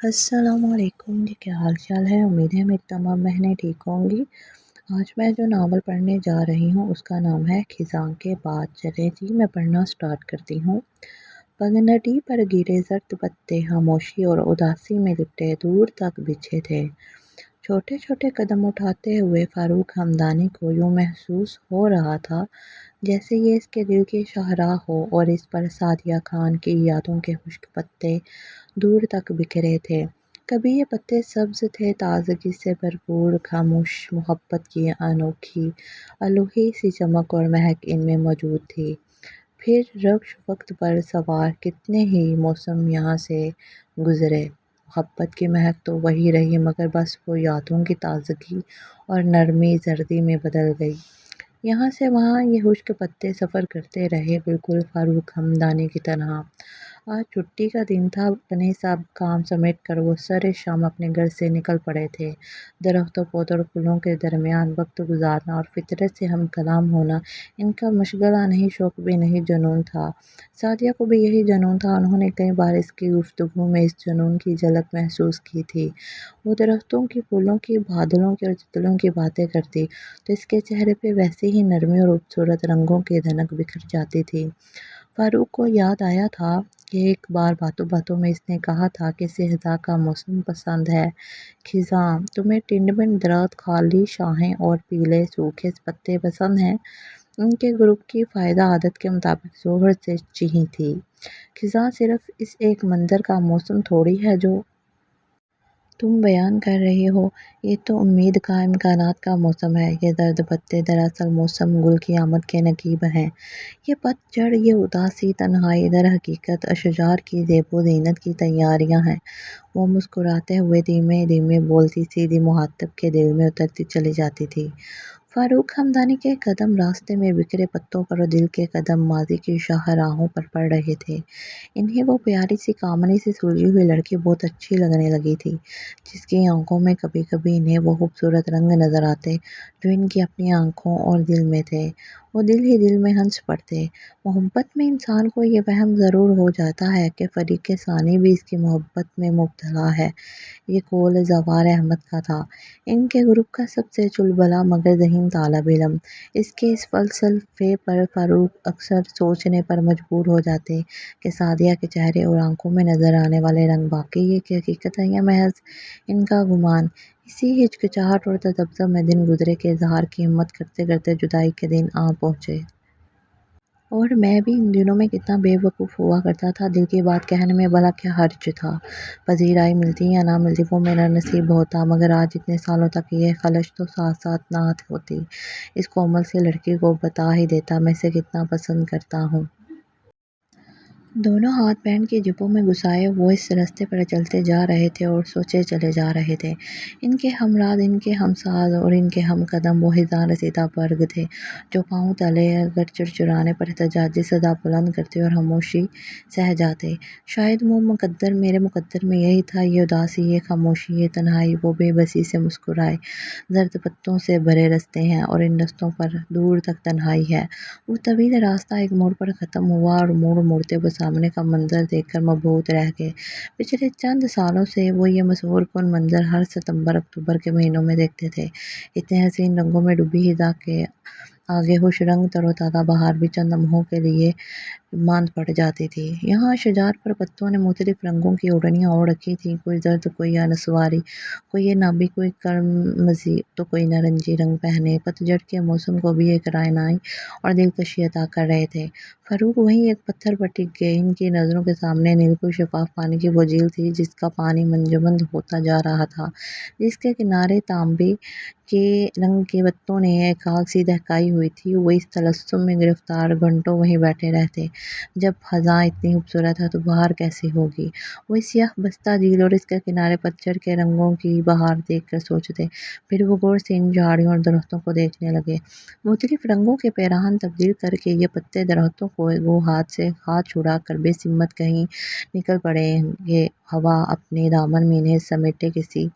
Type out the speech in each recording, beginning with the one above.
السلام علیکم جی، کیا حال چال ہے؟ امید ہے میری تمام بہنیں ٹھیک ہوں گی۔ آج میں جو ناول پڑھنے جا رہی ہوں اس کا نام ہے خزاں کے باد۔ چلے جی میں پڑھنا سٹارٹ کرتی ہوں۔ پگڈنڈی پر گرے زرد پتے خاموشی اور اداسی میں لپٹے دور تک بچھے تھے۔ چھوٹے چھوٹے قدم اٹھاتے ہوئے فاروق ہمدانی کو یوں محسوس ہو رہا تھا جیسے یہ اس کے دل کی شاہراہ ہو اور اس پر سعدیہ خان کی یادوں کے خشک پتے دور تک بکھرے تھے۔ کبھی یہ پتے سبز تھے، تازگی سے بھرپور، خاموش محبت کی انوکھی الوہی سی چمک اور مہک ان میں موجود تھی۔ پھر رکش وقت پر سوار کتنے ہی موسم یہاں سے گزرے، محبت کی مہک تو وہی رہی مگر بس وہ یادوں کی تازگی اور نرمی زردی میں بدل گئی۔ یہاں سے وہاں یہ خشک پتے سفر کرتے رہے، بالکل فاروق ہمدانی کی طرح۔ آج چھٹی کا دن تھا، اپنے سب کام سمیٹ کر وہ سر شام اپنے گھر سے نکل پڑے تھے۔ درختوں، پودوں اور پھولوں کے درمیان وقت گزارنا اور فطرت سے ہم کلام ہونا ان کا مشغلہ نہیں، شوق بھی نہیں، جنون تھا۔ سعدیہ کو بھی یہی جنون تھا۔ انہوں نے کئی بار اس کی گفتگو میں اس جنون کی جھلک محسوس کی تھی۔ وہ درختوں کی، پھولوں کی، بادلوں کی اور تتلیوں کی باتیں کرتی تو اس کے چہرے پہ ویسے ہی نرمی اور خوبصورت رنگوں کی دھنک بکھر جاتی تھی۔ فاروق کو یاد آیا تھا کہ ایک بار باتوں باتوں میں اس نے کہا تھا کہ اسے خزاں کا موسم پسند ہے۔ خزاں، تمہیں ٹنڈ میں درخت، خالی شاخیں اور پیلے سوکھے پتے پسند ہیں؟ ان کے گروپ کی فائدہ عادت کے مطابق زور سے چیخی تھی۔ خزاں، صرف اس ایک منظر کا موسم تھوڑی ہے جو تم بیان کر رہی ہو، یہ تو امید کا، امکانات کا موسم ہے۔ یہ زرد پتے دراصل موسم گل کی آمد کے نقیب ہیں۔ یہ پت جھڑ، یہ اداسی، تنہائی، در حقیقت اشجار کی زیب و زینت کی تیاریاں ہیں۔ وہ مسکراتے ہوئے دھیمے دھیمے بولتی، سیدھی مخاطب کے دل میں اترتی چلی جاتی تھی۔ فاروق ہمدانی کے قدم راستے میں بکھرے پتوں پر اور دل کے قدم ماضی کی شاہراہوں پر پڑ رہے تھے۔ انہیں وہ پیاری سی کامنی سے سلجھی ہوئی لڑکی بہت اچھی لگنے لگی تھی، جس کی آنکھوں میں کبھی کبھی انہیں وہ خوبصورت رنگ نظر آتے جو ان کی اپنی آنکھوں اور دل میں تھے۔ وہ دل ہی دل میں ہنس پڑتے۔ محبت میں انسان کو یہ وہم ضرور ہو جاتا ہے کہ فریق ثانی بھی اس کی محبت میں مبتلا ہے۔ یہ قول زوار احمد کا تھا، ان کے گروپ کا سب سے چلبلا مگر ذہین طالب علم۔ اس کے اس فلسفے پر فاروق اکثر سوچنے پر مجبور ہو جاتے کہ سعدیہ کے چہرے اور آنکھوں میں نظر آنے والے رنگ واقعی ایک حقیقت ہے یا محض ان کا گمان۔ اسی ہچکچاہٹ اور تذبذب میں دن گزرے کہ اظہار کی ہمت کرتے کرتے جدائی کے دن آ پہنچے۔ اور میں بھی ان دنوں میں کتنا بے وقوف ہوا کرتا تھا، دل کی بات کہنے میں بھلا کیا حرج تھا؟ پذیرائی ملتی یا نہ ملتی وہ میرا نصیب ہوتا، مگر آج اتنے سالوں تک یہ خلش تو ساتھ ساتھ نہ ہوتی۔ اس کومل سی لڑکی کو بتا ہی دیتا میں اسے کتنا پسند کرتا ہوں۔ دونوں ہاتھ بینڈ کی جیبوں میں گھسائے وہ اس راستے پر چلتے جا رہے تھے اور سوچے چلے جا رہے تھے۔ ان کے ہمراہ، ان کے ہمساز اور ان کے ہم قدم وہ خزاں رسیدہ برگ تھے جو پاؤں تلے اگر چڑچڑانے پر احتجاجی صدا بلند کرتے اور خاموشی سہ جاتے۔ شاید وہ مقدر، میرے مقدر میں یہی تھا، یہ اداسی، یہ خاموشی، یہ تنہائی، وہ بے بسی سے مسکرائے۔ زرد پتوں سے بھرے رستے ہیں اور ان رستوں پر دور تک تنہائی ہے۔ وہ طویل راستہ ایک موڑ پر ختم ہوا اور موڑ موڑتے وہ سامنے کا منظر دیکھ کر مبہوت رہ گئے۔ پچھلے چند سالوں سے وہ یہ مسحور کن منظر ہر ستمبر اکتوبر کے مہینوں میں دیکھتے تھے۔ اتنے حسین رنگوں میں ڈوبی خزاں کے آگے خوش رنگ تر و تازہ بہار بھی چند لمحوں کے لیے ماند پڑ جاتی تھی۔ یہاں اشجار پر پتوں نے مختلف رنگوں کی اوڑھنیاں اوڑھ رکھی تھیں، کوئی زرد، کوئی نسواری، کوئی نابی، کوئی قرمزی تو کوئی نارنجی رنگ پہنے۔ پت جھڑ کے موسم کو بھی ایک رعنائی اور دلکشی عطا کر رہے تھے۔ فاروق وہیں ایک پتھر پر ٹک گئے۔ ان کی نظروں کے سامنے نیلکش شفاف پانی کی وہ جھیل تھی جس کا پانی منجمد ہوتا جا رہا تھا، جس کے کنارے تانبے کے رنگ کے پتوں نے ایک خاک سی دہکائی ہوئی تھی۔ وہ اس طلسم میں گرفتار گھنٹوں وہیں بیٹھے رہتے۔ جب خزاں اتنی خوبصورت ہے تو بہار کیسی ہوگی؟ وہ اس سیاہ بستہ جھیل اور اس کے کنارے پت جھڑ کے رنگوں کی بہار دیکھ کر سوچتے، پھر وہ غور سے ان جھاڑیوں اور درختوں کو دیکھنے لگے۔ مختلف رنگوں کے پیراہن تبدیل کر کے یہ پتے درختوں کو وہ ہاتھ سے ہاتھ چھڑا کر بے سمت کہیں نکل پڑیں گے۔ ہوا اپنے دامن میں انہیں سمیٹے کسی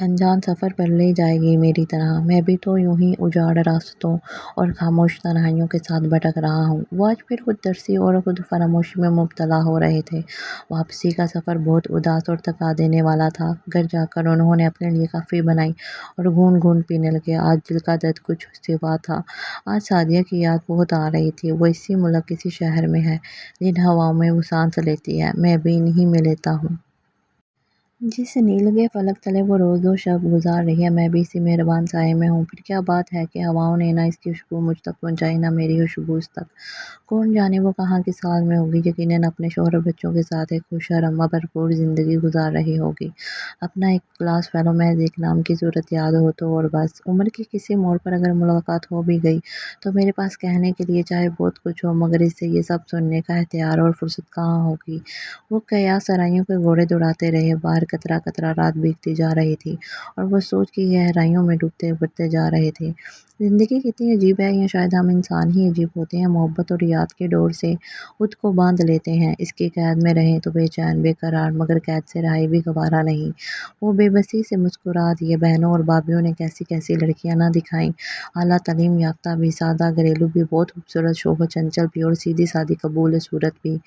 انجان سفر پر لے جائے گی میری طرح، میں بھی تو یوں ہی اجاڑ راستوں اور خاموش تنہائیوں کے ساتھ بھٹک رہا ہوں۔ وہ آج پھر خود ترسی اور خود فراموشی میں مبتلا ہو رہے تھے۔ واپسی کا سفر بہت اداس اور تھکا دینے والا تھا۔ گھر جا کر انہوں نے اپنے لیے کافی بنائی اور گھونٹ گھونٹ پینے لگے۔ آج دل کا درد کچھ سوا تھا۔ آج سعدیہ کی یاد بہت آ رہی تھی۔ وہ اسی ملک کسی شہر میں ہے جن ہواؤں میں وہ سانس لیتی ہے، میں بھی انہی میں لیتا ہوں۔ جس نیلگے فلک تلے وہ روز و شب گزار رہی ہے، میں بھی اسی مہربان سائے میں ہوں۔ پھر کیا بات ہے کہ ہواؤں نے نہ اس کی خوشبو مجھ تک پہنچائی، نہ میری خوشبو اس تک۔ کون جانے وہ کہاں کس حال میں ہوگی، یقیناً اپنے شوہر اور بچوں کے ساتھ ایک خوش اور رما بھرپور زندگی گزار رہی ہوگی۔ اپنا ایک کلاس فیلو محض ایک نام کی صورت یاد ہو تو اور بس۔ عمر کے کسی موڑ پر اگر ملاقات ہو بھی گئی تو میرے پاس کہنے کے لیے چاہے بہت کچھ ہو، مگر اس سے یہ سب سننے کا اختیار اور فرصت کہاں ہوگی۔ وہ قیاس آرائیوں کے گھوڑے دوڑاتے رہے، باہر قطرہ قطرہ رات بیتتی جا رہی تھی اور وہ سوچ کی گہرائیوں میں ڈوبتے ابھرتے جا رہے تھے۔ زندگی کتنی عجیب ہے، یا شاید ہم انسان ہی عجیب ہوتے ہیں، محبت اور یاد کے ڈور سے خود کو باندھ لیتے ہیں۔ اس کی قید میں رہیں تو بے چین بے قرار، مگر قید سے رہائی بھی گوارا نہیں۔ وہ بے بسی سے مسکرا دیے۔ بہنوں اور بھابھیوں نے کیسی کیسی لڑکیاں نہ دکھائیں، اعلیٰ تعلیم یافتہ بھی، سادہ گھریلو بھی، بہت خوبصورت، شوخ و چنچل بھی، اور سیدھی سادی قبول صورت بھی۔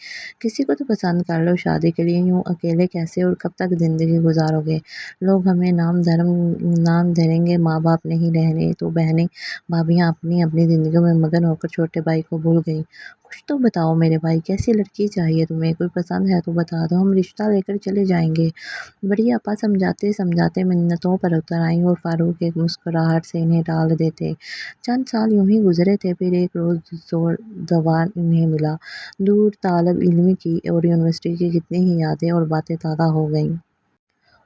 کسی کو تو پسند کر لو، شادی کے لیے یوں اکیلے کیسے اور کب تک زندگی گزارو گے؟ لوگ ہمیں نام دھریں گے، ماں باپ نہیں رہے تو بہنیں بھابھیاں اپنی اپنی زندگیوں میں مگن ہو کر چھوٹے بھائی کو بھول گئیں۔ کچھ تو بتاؤ میرے بھائی، کیسی لڑکی چاہیے تمہیں؟ کوئی پسند ہے تو بتا دو، ہم رشتہ لے کر چلے جائیں گے۔ بڑی آپا سمجھاتے سمجھاتے منتوں پر اتر آئیں اور فاروق ایک مسکراہٹ سے انہیں ٹال دیتے۔ چند سال یوں ہی گزرے تھے، پھر ایک روز زوال انہیں ملا۔ دور طالب علمی کی اور یونیورسٹی کی کتنی ہی یادیں اور باتیں تازہ ہو گئیں۔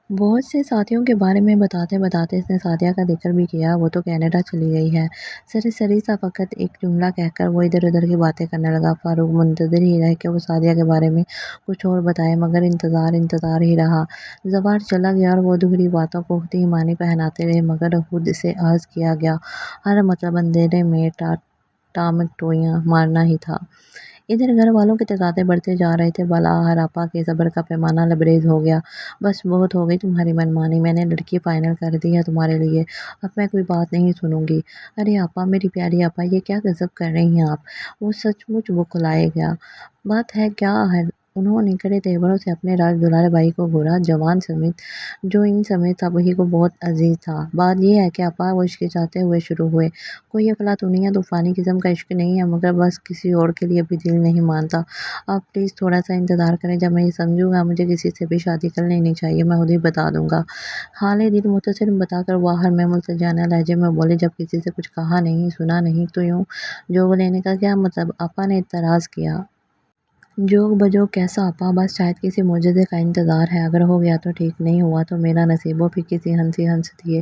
بہت سے ساتھیوں کے بارے میں بتاتے بتاتے اس نے سعدیہ کا ذکر بھی کیا۔ وہ تو کینیڈا چلی گئی ہے۔ سرسری سا فقط ایک جملہ کہہ کر وہ ادھر ادھر کی باتیں کرنے لگا۔ فاروق منتظر ہی رہے کہ وہ سعدیہ کے بارے میں کچھ اور بتائے، مگر انتظار ہی رہا۔ زوال چلا گیا اور وہ ادھوری باتوں کو خود ہی معنی پہناتے رہے، مگر خود سے عرض کیا گیا ہر مطلب اندھیرے میں ٹامکٹوئیاں مارنا ہی تھا۔ ادھر گھر والوں کے تقاضے بڑھتے جا رہے تھے۔ بالاخر آپا کے صبر کا پیمانہ لبریز ہو گیا۔ بس بہت ہو گئی تمہاری منمانی، میں نے لڑکی فائنل کر دی ہے تمہارے لیے، اب میں کوئی بات نہیں سنوں گی۔ ارے آپا، میری پیاری آپا، یہ کیا غضب کر رہی ہیں آپ؟ وہ سچ مچ بوکھلائے گیا۔ بات ہے کیا ہے؟ انہوں نے کڑے تیوروں سے اپنے راز دلارے بھائی کو گھورا، جوان سمیت، جو ان سمیت سبھی کو بہت عزیز تھا۔ بات یہ ہے کہ آپا، وہ ہچکچاتے ہوئے شروع ہوئے، کوئی افلاطونی یا طوفانی قسم کا عشق نہیں ہے، مگر بس کسی اور کے لیے بھی دل نہیں مانتا۔ آپ پلیز تھوڑا سا انتظار کریں، جب میں یہ سمجھوں گا مجھے کسی سے بھی شادی کر لینی چاہیے، میں خود ہی بتا دوں گا۔ حال دل مختصر بتا کر وہ آخر میں ملتجانہ لہجے میں بولے، جب کسی سے کچھ کہا نہیں سنا نہیں تو یوں جوگ لینے کا کیا مطلب؟ آپا نے اعتراض کیا۔ جوگ بجوگ کیسا آپا؟ بس شاید کسی معجزے کا انتظار ہے، اگر ہو گیا تو ٹھیک، نہیں ہوا تو میرا نصیب، وہ پھر کسی ہنسی ہنس دیے۔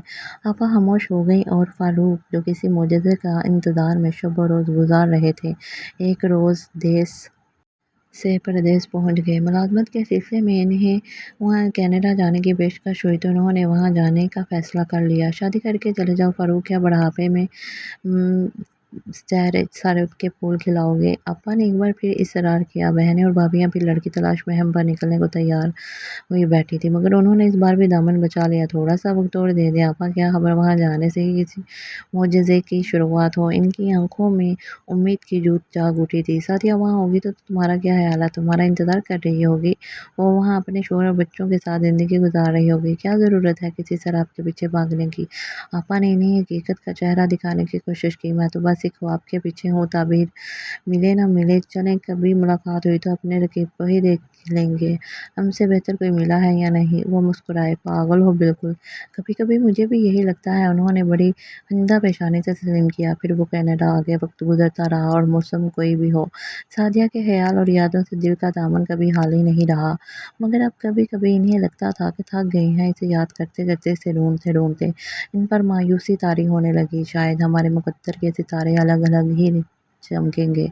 آپا خاموش ہو گئیں اور فاروق، جو کسی معجزے کا انتظار میں شب و روز گزار رہے تھے، ایک روز دیس سے پردیس پہنچ گئے۔ ملازمت کے سلسلے میں انہیں وہاں کینیڈا جانے کی پیشکش ہوئی تو انہوں نے وہاں جانے کا فیصلہ کر لیا۔ شادی کر کے چلے جاؤ فاروق، کیا بڑھاپے میں سارے کے پھول کھلاؤ گے؟ آپا نے ایک بار پھر اصرار کیا۔ بہنیں اور بھابھیاں پھر لڑکی تلاش میں ہم پر نکلنے کو تیار ہوئی بیٹھی تھی، مگر انہوں نے اس بار بھی دامن بچا لیا۔ تھوڑا سا وقت اور دے دیں آپا، کیا خبر وہاں جانے سے ہی کسی معجزے کی شروعات ہو۔ ان کی آنکھوں میں امید کی جوت جاگ اٹھی تھی۔ سعدیہ وہاں ہوگی تو تمہارا کیا خیال ہے؟ تمہارا انتظار کر رہی ہوگی، وہ وہاں اپنے شوہر اور بچوں کے ساتھ زندگی گزار رہی ہوگی، کیا ضرورت ہے کسی شراب کے پیچھے بھاگنے کی؟ آپا نے انہیں حقیقت کا چہرہ دکھانے کی کوشش کی۔ میں تو بس ایک خواب کے پیچھے ہوں، تعبیر ملے نہ ملے، چلیں کبھی ملاقات ہوئی تو اپنے رقیب کو ہی دیکھ لیں گے، ہم سے بہتر کوئی ملا ہے یا نہیں؟ وہ مسکرائے۔ پاگل ہو بالکل، کبھی کبھی مجھے بھی یہی لگتا ہے۔ انہوں نے بڑی خندہ پیشانی سے تسلیم کیا۔ پھر وہ کینیڈا آ گئے۔ وقت گزرتا رہا اور موسم کوئی بھی ہو، سعدیہ کے خیال اور یادوں سے دل کا دامن کبھی خالی نہیں رہا، مگر اب کبھی کبھی انہیں لگتا تھا کہ تھک گئی ہیں اسے یاد کرتے کرتے، اسے ڈھونڈتے ڈھونڈتے۔ ان پر مایوسی طاری ہونے لگی، شاید ہمارے مقدر کے ستارے الگ الگ ہی چمکیں گے،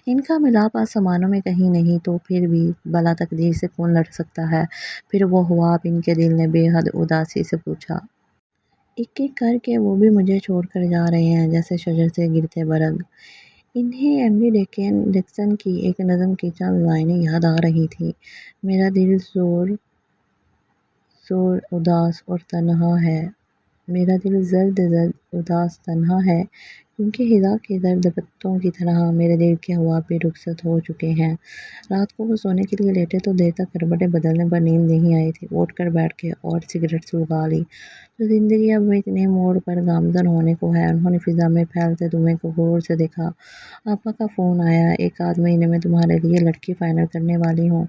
ان کا ملاپ آسمانوں میں کہیں نہیں، تو پھر بھی بھلا تقدیر سے کون لڑ سکتا ہے؟ پھر وہ ہوا۔ اب ان کے دل نے بے حد اداسی سے پوچھا، ایک ایک کر کے وہ بھی مجھے چھوڑ کر جا رہے ہیں، جیسے شجر سے گرتے برگ۔ انہیں ایملی ڈکسن کی ایک نظم کی چند لائنیں یاد آ رہی تھیں، میرا دل زور افسور، اداس اور تنہا ہے۔ میرا دل زرد زرد اداس تنہا ہے، کیونکہ خزاں کے زرد پتوں کی طرح میرے دل کے خواب بھی رخصت ہو چکے ہیں۔ رات کو وہ سونے کے لیے لیٹے تو دیر تک کروٹیں بدلنے پر نیند نہیں آئی تھی۔ اٹھ کر بیٹھ کے اور سگریٹ سلگا لی تو زندگی اب اتنے موڑ پر گامزن ہونے کو ہے۔ انہوں نے فضا میں پھیلتے دھوئیں کو غور سے دیکھا۔ آپا کا فون آیا، ایک آدھ مہینے میں تمہارے لیے لڑکی فائنل کرنے والی ہوں،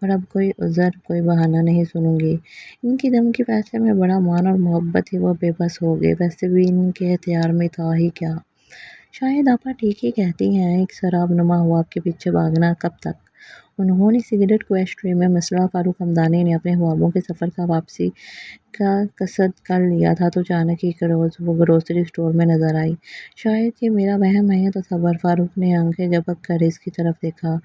اور اب کوئی عذر کوئی بہانہ نہیں سنوں گی۔ ان کی دم کی فیصلے میں بڑا مان اور محبت تھی، وہ بے بس ہو گئے۔ ویسے بھی ان کے اختیار میں تھا ہی کیا؟ شاید آپا ٹھیک ہی کہتی ہیں، ایک شراب نما خواب کے پیچھے بھاگنا کب تک؟ انہوں نے سگریٹ کو ایشٹرے میں مسلا۔ فاروق حمدانی نے اپنے خوابوں کے سفر کا واپسی کا قصد کر لیا تھا تو اچانک ایک روز وہ گروسری اسٹور میں نظر آئی۔ شاید یہ میرا وہم ہے یا تصور۔ فاروق نے آنکھیں جھپک کر اس کی طرف دیکھا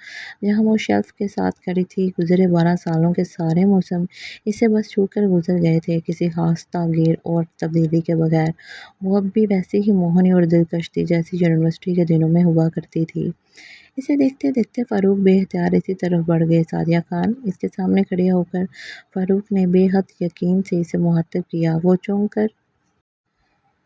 جہاں وہ شیلف کے ساتھ کھڑی تھی۔ گزرے 12 سالوں کے سارے موسم اسے بس چھو کر گزر گئے تھے، کسی خاص تغیر اور تبدیلی کے بغیر۔ وہ اب بھی ویسی ہی موہنی اور دلکش تھی جیسی یونیورسٹی کے دنوں میں ہوا کرتی تھی۔ اسے دیکھتے دیکھتے فاروق بے اختیار اسی طرف بڑھ گئے۔ سعدیہ خان اس کے سامنے کھڑی ہو کر فاروق نے بے حد یقین سے اسے مخاطب کیا۔ وہ چونک کر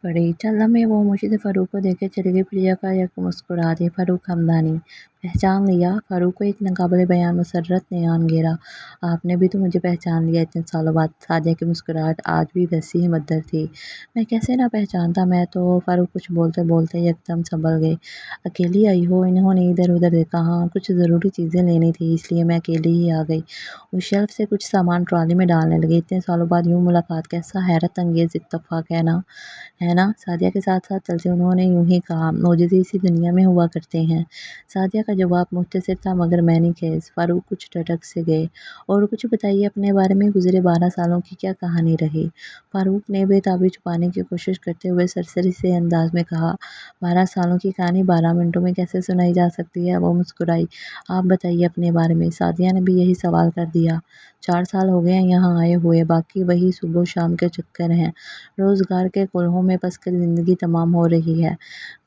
پڑی۔ چند لمحے وہ خاموشی سے فاروق کو دیکھے چلی گئی، پھر یکایک مسکرا دی۔ فاروق حمدانی، پہچان لیا؟ فاروق کو ایک ناقابل بیان مسرت نے آن گھیرا۔ آپ نے بھی تو مجھے پہچان لیا اتنے سالوں بعد؟ سعدیہ کی مسکراہٹ آج بھی ویسی ہی مدھر تھی۔ میں کیسے نہ پہچانتا، میں تو… فاروق کچھ بولتے بولتے یکدم سنبھل گئے۔ اکیلی آئی ہو؟ انہوں نے ادھر ادھر دیکھا۔ ہاں، کچھ ضروری چیزیں لینی تھی، اس لیے میں اکیلی ہی آ گئی۔ وہ شیلف سے کچھ سامان ٹرالی میں ڈالنے لگی۔ اتنے سالوں بعد یوں ملاقات، کیسا حیرت انگیز اتفاق ہے نا؟ سعدیہ کے ساتھ ساتھ چلتے انہوں نے یوں ہی کہا۔ معجزے اسی دنیا میں ہوا کرتے ہیں۔ سعدیہ کا جواب مختصر تھا مگر معنی خیز۔ فاروق کچھ ٹھٹک سے گئے۔ اور کچھ بتائیے اپنے بارے میں، گزرے 12 سالوں کی کیا کہانی رہی؟ فاروق نے بے تابی چھپانے کی کوشش کرتے ہوئے سرسری سے انداز میں کہا۔ 12 سالوں کی کہانی 12 منٹوں میں کیسے سنائی جا سکتی ہے؟ وہ مسکرائی۔ آپ بتائیے اپنے بارے میں۔ سعدیہ نے بھی یہی سوال کر دیا۔ 4 سال ہو گئے ہیں یہاں آئے ہوئے، باقی وہی صبح و شام کے چکر ہیں۔ روزگار کے کولہوں میں پس کر زندگی تمام ہو رہی ہے۔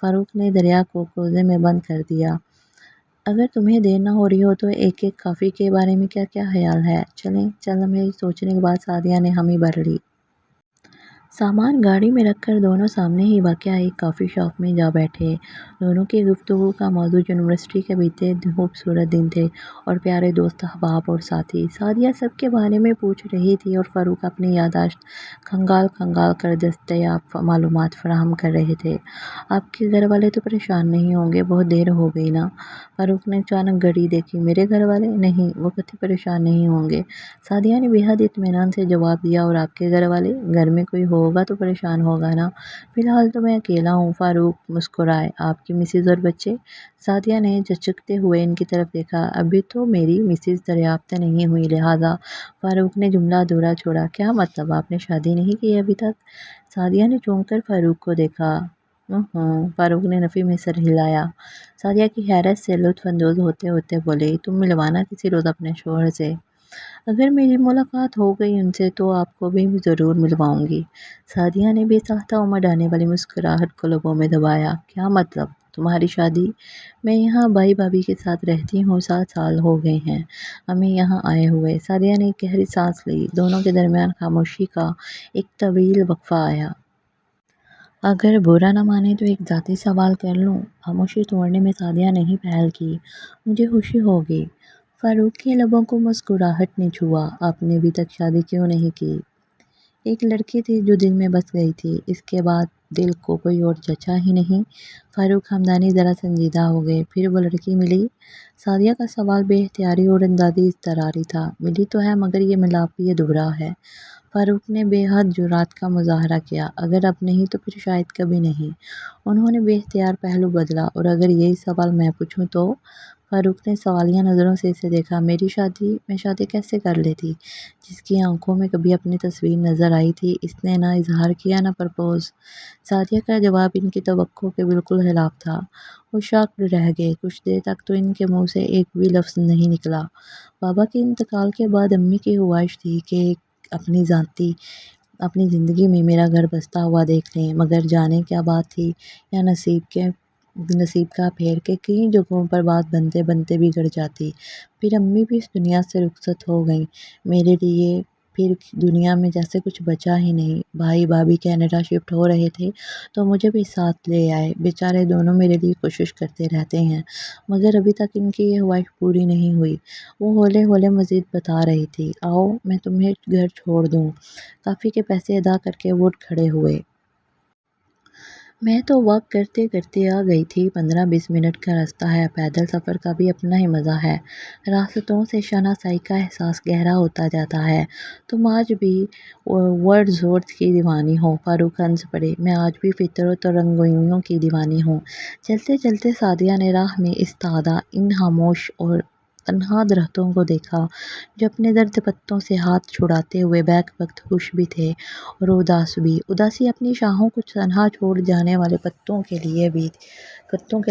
فاروق نے دریا کو کوزے میں بند کر دیا۔ اگر تمہیں دیر نہ ہو رہی ہو تو ایک کافی کے بارے میں کیا خیال ہے؟ چلیں۔ چند لمحے سوچنے کے بعد سعدیہ نے حامی بھر لی۔ سامان گاڑی میں رکھ کر دونوں سامنے ہی واقع ایک کافی شاپ میں جا بیٹھے۔ دونوں کی گفتگو کا موضوع یونیورسٹی کے بیتے خوبصورت دن تھے اور پیارے دوست احباب اور ساتھی۔ سعدیہ سب کے بارے میں پوچھ رہی تھی اور فاروق اپنی یادداشت کھنگال کھنگال کر دستیاب معلومات فراہم کر رہے تھے۔ آپ کے گھر والے تو پریشان نہیں ہوں گے؟ بہت دیر ہو گئی نا؟ فاروق نے اچانک گھڑی دیکھی۔ میرے گھر والے؟ نہیں، وہ کبھی پریشان نہیں ہوں گے۔ سعدیہ نے بے حد اطمینان سے جواب دیا۔ اور آپ کے گھر والے؟ گھر میں کوئی ہوگا تو پریشان ہوگا نا؟ فی الحال تو میں اکیلا ہوں۔ فاروق مسکرائے۔ آپ کی مسز اور بچے؟ سعدیہ نے جھجکتے ہوئے ان کی طرف دیکھا۔ ابھی تو میری مسز دریافت نہیں ہوئی، لہٰذا… فاروق نے جملہ ادھورا چھوڑا۔ کیا مطلب؟ آپ نے شادی نہیں کی ابھی تک؟ سعدیہ نے چونک کر فاروق کو دیکھا۔ فاروق نے نفی میں سر ہلایا۔ سعدیہ کی حیرت سے لطف اندوز ہوتے ہوتے بولے۔ تم ملوانا کسی روز اپنے شوہر سے۔ اگر میری ملاقات ہو گئی ان سے تو آپ کو بھی ضرور ملواؤں گی۔ سعدیہ نے بے ساختہ امڑ آنے والی مسکراہٹ کو لبوں میں دبایا۔ کیا مطلب؟ تمہاری شادی؟ میں یہاں بھائی بھابھی کے ساتھ رہتی ہوں، 7 سال ہو گئے ہیں ہمیں یہاں آئے ہوئے۔ سعدیہ نے ایک گہری سانس لی۔ دونوں کے درمیان خاموشی کا ایک طویل وقفہ آیا۔ اگر برا نہ مانے تو ایک ذاتی سوال کر لوں؟ خاموشی توڑنے میں سعدیہ نے ہی پہل کی۔ مجھے خوشی ہوگی۔ فاروق کے لبوں کو مسکراہٹ نے چھوا۔ آپ نے ابھی تک شادی کیوں نہیں کی؟ ایک لڑکی تھی جو دل میں بس گئی تھی، اس کے بعد دل کو کوئی اور جچا ہی نہیں۔ فاروق حمدانی ذرا سنجیدہ ہو گئے۔ پھر وہ لڑکی ملی؟ سعدیہ کا سوال بے اختیاری اور اندازی اضطراری تھا۔ ملی تو ہے مگر یہ ملاپ بھی ادھورا ہے۔ فاروق نے بے حد جرات کا مظاہرہ کیا۔ اگر اب نہیں تو پھر شاید کبھی نہیں۔ انہوں نے بے اختیار پہلو بدلا۔ اور اگر یہی سوال میں پوچھوں تو؟ فاروق نے سوالیہ نظروں سے اسے دیکھا۔ میری شادی؟ میں شادی کیسے کر لیتی؟ جس کی آنکھوں میں کبھی اپنی تصویر نظر آئی تھی، اس نے نہ اظہار کیا نہ پرپوز۔ سعدیہ کا جواب ان کی توقع کے بالکل خلاف تھا۔ وہ شاکڈ رہ گئے۔ کچھ دیر تک تو ان کے منہ سے ایک بھی لفظ نہیں نکلا۔ بابا کے انتقال کے بعد امی کی خواہش تھی کہ اپنی زندگی میں میرا گھر بستا ہوا دیکھ لیں، مگر جانے کیا بات تھی یا نصیب کا پھیر کہ کئی جگہوں پر بات بنتے بنتے بگڑ جاتی۔ پھر امی بھی اس دنیا سے رخصت ہو گئیں۔ میرے لیے پھر دنیا میں جیسے کچھ بچا ہی نہیں۔ بھائی بھابھی کینیڈا شفٹ ہو رہے تھے تو مجھے بھی ساتھ لے آئے۔ بیچارے دونوں میرے لیے کوشش کرتے رہتے ہیں مگر ابھی تک ان کی یہ خواہش پوری نہیں ہوئی۔ وہ ہولے ہولے مزید بتا رہی تھی، آؤ میں تمہیں گھر چھوڑ دوں۔ کافی کے پیسے ادا کر کے وہ کھڑے ہوئے۔ میں تو واک کرتے کرتے آ گئی تھی۔ 15-20 منٹ کا راستہ ہے۔ پیدل سفر کا بھی اپنا ہی مزہ ہے۔ راستوں سے شناسائی کا احساس گہرا ہوتا جاتا ہے۔ تم آج بھی ورڈزورتھ کی دیوانی ہو؟ فاروق ہنس پڑے۔ میں آج بھی فطرت اور رنگینیوں کی دیوانی ہوں۔ چلتے چلتے سعدیہ نے راہ میں استادہ ان خاموش اور تنہا درختوں کو دیکھا جو اپنے زرد پتوں سے ہاتھ چھڑاتے ہوئے بیک وقت خوش بھی تھے اور اداس بھی۔ اداسی اپنی شاخوں کو تنہا چھوڑ جانے والے پتوں کے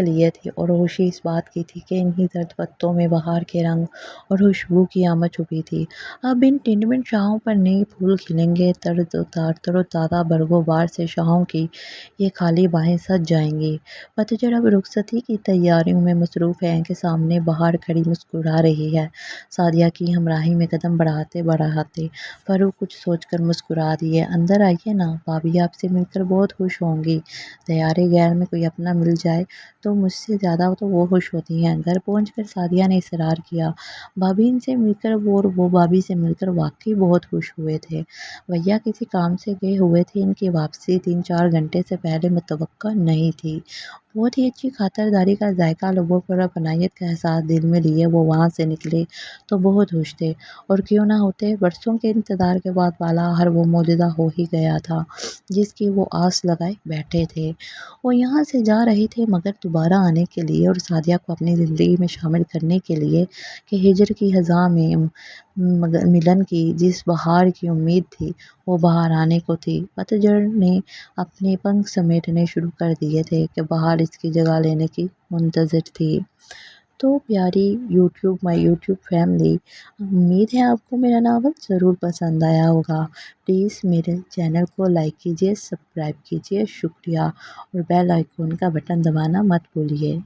لیے تھی اور خوشی اس بات کی تھی کہ انہی زرد پتوں میں بہار کے رنگ اور خوشبو کی آمد چھپی تھی۔ اب ان ٹنڈ ٹنڈ شاخوں پر نئے پھول کھلیں گے، تر و تازہ برگ و بار سے شاخوں کی یہ خالی باہیں سج جائیں گی۔ پتجھڑ اب رخصتی کی تیاریوں میں مصروف ہے کہ سامنے بہار کھڑی مسکرا رہی ہے۔ سعدیہ کی ہمراہی میں قدم بڑھاتے بڑھاتے فاروق کچھ سوچ کر مسکرا دیے۔ اندر آئیے نا، بھابھی آپ سے مل کر بہت خوش ہوں گی۔ دیارے غیر میں کوئی اپنا مل جائے تو مجھ سے زیادہ تو وہ خوش ہوتی ہیں۔ گھر پہنچ کر سعدیہ نے اصرار کیا، بھابھی ان سے مل کر وہ بھابھی سے مل کر واقعی بہت خوش ہوئے تھے۔ بھیا کسی کام سے گئے ہوئے تھے، ان کی واپسی 3-4 گھنٹے سے پہلے متوقع نہیں تھی۔ بہت ہی اچھی خاطرداری کا ذائقہ لبوں پر، اپنائیت کا احساس دل میں لیے وہ وہاں سے نکلے تو بہت خوش تھے۔ اور کیوں نہ ہوتے، برسوں کے انتظار کے بعد بالاحر وہ معجزہ ہو ہی گیا تھا جس کی وہ آس لگائے بیٹھے تھے۔ وہ یہاں سے جا رہے تھے مگر دوبارہ آنے کے لیے اور سعدیہ کو اپنی زندگی میں شامل کرنے کے لیے کہ ہجر کی خزاں میں ملن کی جس بہار کی امید تھی وہ بہار آنے کو تھی۔ پتجھڑ نے اپنے پنکھ سمیٹنے شروع کر دیے تھے کہ بہار اس کی جگہ لینے کی منتظر تھی۔ تو پیاری مائی یوٹیوب فیملی، امید ہے آپ کو میرا ناول ضرور پسند آیا ہوگا۔ پلیز میرے چینل کو لائک کیجیے، سبسکرائب کیجیے، شکریہ، اور بیل آئیکن کا بٹن دبانا مت بھولیے۔